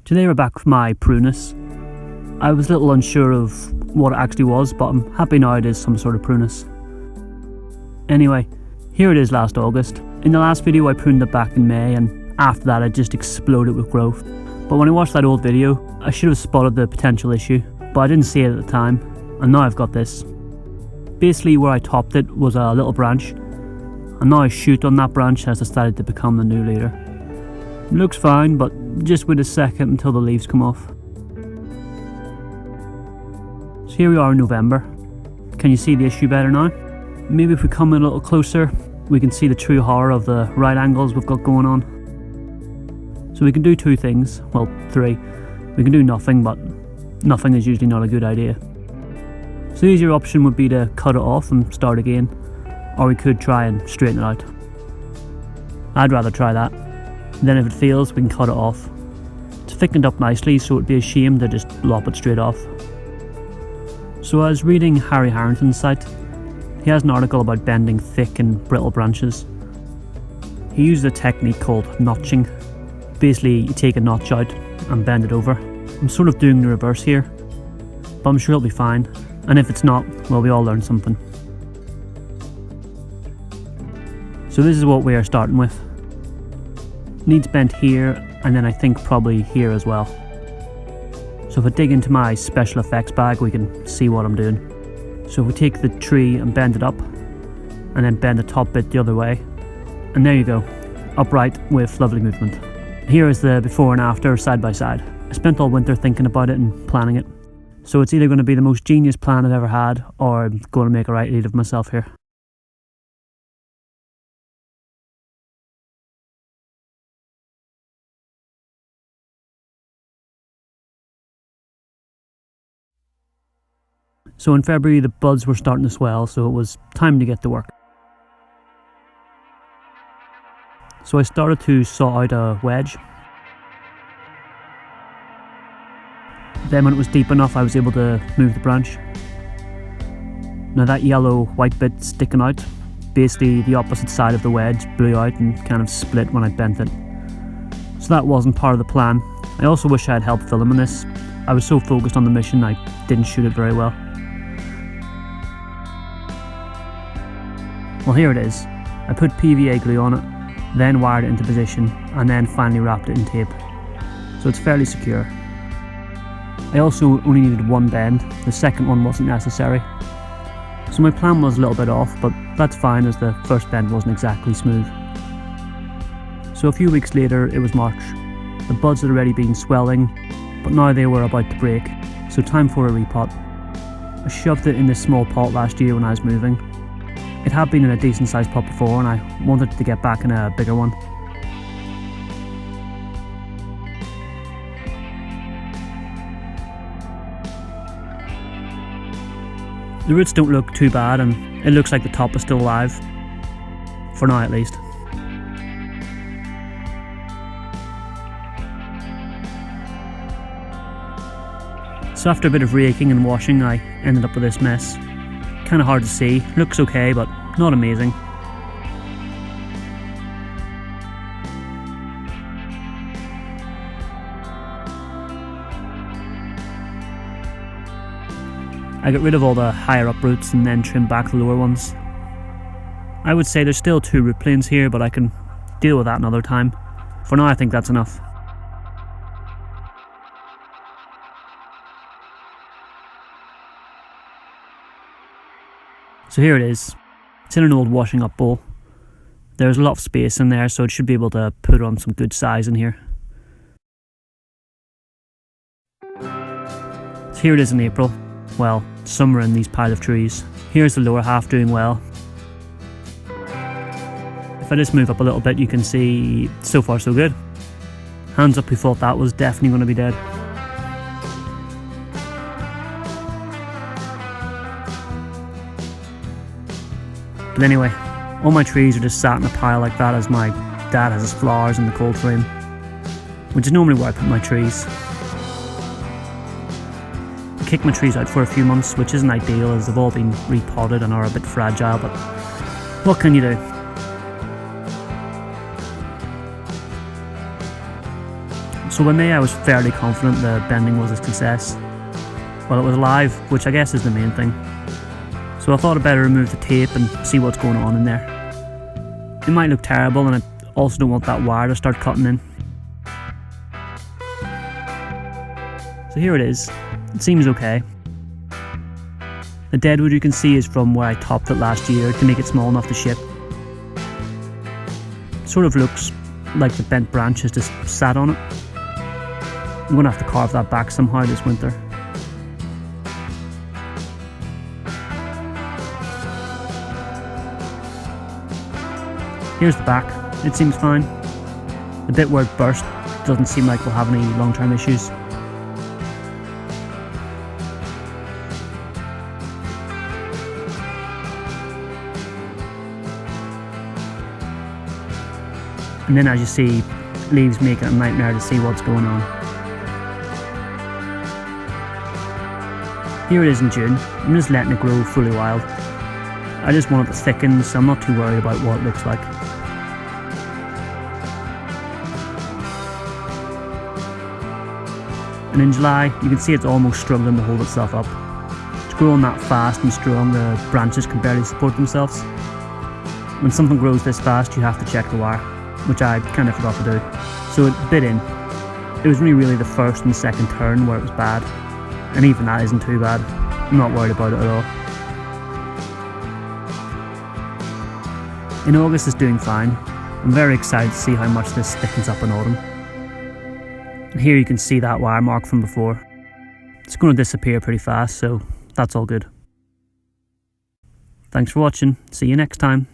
Today we're back with my Prunus. I was a little unsure of what it actually was, but I'm happy now it is some sort of Prunus. Anyway, here it is last August. In the last video I pruned it back in May, and after that it just exploded with growth. But when I watched that old video, I should have spotted the potential issue, but I didn't see it at the time, and now I've got this. Basically where I topped it was a little branch, and now a shoot on that branch has decided to become the new leader. It looks fine, but just wait a second until the leaves come off. So here we are in November. Can you see the issue better now? Maybe if we come in a little closer, we can see the true horror of the right angles we've got going on. So we can do two things, well, three. We can do nothing, but nothing is usually not a good idea. So the easier option would be to cut it off and start again, or we could try and straighten it out. I'd rather try that. Then if it fails, we can cut it off. It's thickened up nicely, so it'd be a shame to just lop it straight off. So I was reading Harry Harrington's site. He has an article about bending thick and brittle branches. He uses a technique called notching. Basically, you take a notch out and bend it over. I'm sort of doing the reverse here, but I'm sure it'll be fine. And if it's not, well, we all learn something. So this is what we are starting with. Needs bent here, and then I think probably here as well. So if I dig into my special effects bag, we can see what I'm doing. So if we take the tree and bend it up, and then bend the top bit the other way, and there you go, upright with lovely movement. Here is the before and after side by side. I spent all winter thinking about it and planning it. So it's either going to be the most genius plan I've ever had, or I'm going to make a right idiot of myself here. So in February the buds were starting to swell, so it was time to get to work. So I started to saw out a wedge. Then when it was deep enough, I was able to move the branch. Now that yellow white bit sticking out, basically the opposite side of the wedge blew out and kind of split when I bent it. So that wasn't part of the plan. I also wish I had help filming this. I was so focused on the mission I didn't shoot it very well. Well, here it is. I put PVA glue on it, then wired it into position, and then finally wrapped it in tape. So it's fairly secure. I also only needed one bend, the second one wasn't necessary. So my plan was a little bit off, but that's fine as the first bend wasn't exactly smooth. So a few weeks later it was March. The buds had already been swelling, but now they were about to break, so time for a repot. I shoved it in this small pot last year when I was moving. It had been in a decent sized pot before, and I wanted to get back in a bigger one. The roots don't look too bad, and it looks like the top is still alive. For now at least. So after a bit of raking and washing, I ended up with this mess. Kind of hard to see, looks okay, but not amazing. I got rid of all the higher up roots and then trimmed back the lower ones. I would say there's still 2 root planes here, but I can deal with that another time. For now I think that's enough. So here it is. It's in an old washing up bowl. There's a lot of space in there, so it should be able to put on some good size in here. So here it is in April. Well, summer in these pile of trees. Here's the lower half doing well. If I just move up a little bit, you can see so far so good. Hands up who thought that was definitely going to be dead. But anyway, all my trees are just sat in a pile like that as my dad has his flowers in the cold frame, which is normally where I put my trees. I kicked my trees out for a few months, which isn't ideal as they've all been repotted and are a bit fragile, but what can you do? So by May I was fairly confident the bending was a success. Well, it was alive, which I guess is the main thing. So I thought I'd better remove the tape and see what's going on in there. It might look terrible, and I also don't want that wire to start cutting in. So here it is. It seems okay. The deadwood you can see is from where I topped it last year to make it small enough to ship. It sort of looks like the bent branch has just sat on it. I'm going to have to carve that back somehow this winter. Here's the back. It seems fine. The bit where it burst doesn't seem like we'll have any long-term issues. And then as you see, leaves make it a nightmare to see what's going on. Here it is in June. I'm just letting it grow fully wild. I just want it to thicken, so I'm not too worried about what it looks like. And in July, you can see it's almost struggling to hold itself up. It's growing that fast and strong, the branches can barely support themselves. When something grows this fast, you have to check the wire, which I kind of forgot to do. So it bit in. It was really the first and second turn where it was bad, and even that isn't too bad. I'm not worried about it at all. In August it's doing fine. I'm very excited to see how much this thickens up in autumn. And here you can see that wire mark from before. It's going to disappear pretty fast, so that's all good. Thanks for watching. See you next time.